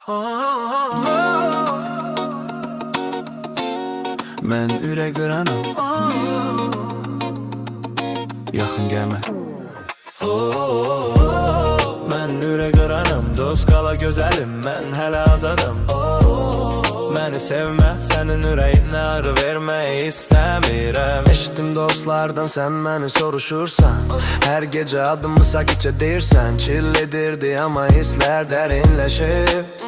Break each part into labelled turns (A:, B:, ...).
A: Mən ürək qıranam, yaxın gəlmə. Mən ürək qıranam, dost qala gözəlim, mən hələ azadım. Məni sevmə, sənin ürəyinə ağrı vermək istəmirəm. Eşitdim dostlardan sən məni soruşursan, hər gecə adımı sakitcə deyirsən. Çillidirdi amma hisslər dərinləşib.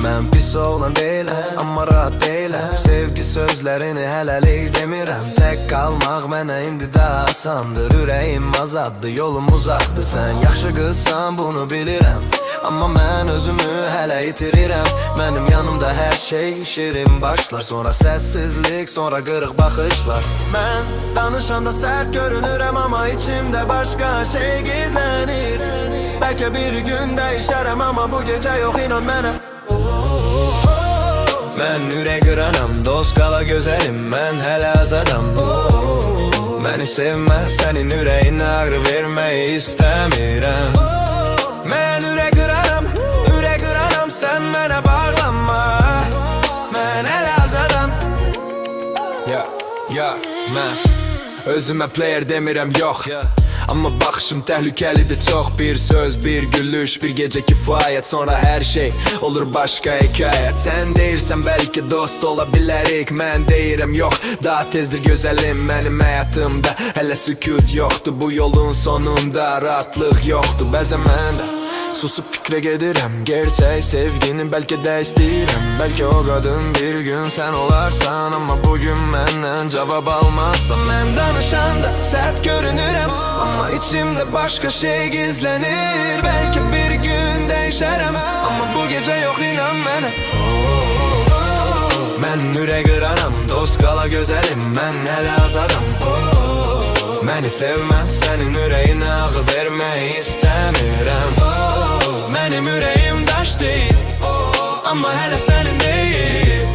A: Mən pis oğlan deyiləm, amma rahat deyiləm. Sevgi sözlərini hələlik demirəm. Tək qalmaq mənə indi daha asandır. Ürəyim azaddır, yolum uzaqdır. Sən yaxşı qızsan, bunu bilirəm, amma mən özümü hələ itirirəm. Mənim yanımda hər şey şirin başlar, sonra səssizlik, sonra qırıq baxışlar. Mən danışanda sərt görünürəm, amma içimdə başqa şey gizlənir. Bəlkə bir gün dəyişərəm, amma bu gecə yox, inan mənə. Mən ürək qıranam, dost qala gözəlim, mən hələ azadam. Məni sevmə, sənin ürəyinə ağrı vermək istəmirəm. Mən ürək qıranam, sən mənə bağlanma. Mən hələ azadam. Mən özümə player demirəm, yox, amma baxışım təhlükəlidir çox. Bir söz, bir gülüş, bir gecə kifayət, sonra hər şey olur başqa hekayət. Sən deyirsən bəlkə dost ola bilərik, mən deyirəm yox, daha tezdir gözəlim mənim həyatımda. Hələ sükut yoxdur, bu yolun sonunda rahatlıq yoxdur. Bəzən mən də susub fikrə gedirəm, gerçək sevgini bəlkə də istəyirəm. Bəlkə o qadın bir gün sən olarsan, amma bugün məndən cavab almazsan. Mən danışanda sərt görünürəm, amma içimdə başqa şey gizlənir. Bəlkə bir gün dəyişərəm, amma bu gecə yox, inan mənə. Mən ürək qıranam, dost qala gözəlim, mən hələ azadam. Məni sevmə, sənin ürəyinə ağrı vermək istəmirəm. Mənim ürəyim daş deyil, amma hələ sənin deyil.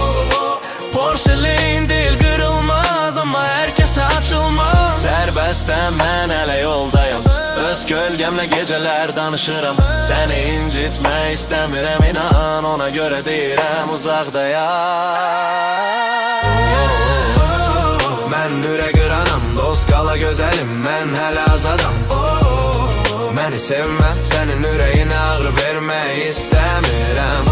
A: Porselen deyil, qırılmaz, amma hər kəsə açılmaz. Sərbəstəm, mən hələ yoldayım, öz kölgəmlə gecələr danışıram. Səni incitmək istəmirəm, inan, ona görə deyirəm uzaqdayam. Mən ürək qıranam, dost qala gözəlim, mən hələ azadam. Məni sevmə, sənin ürəyinə ağrı vermək istəmirəm.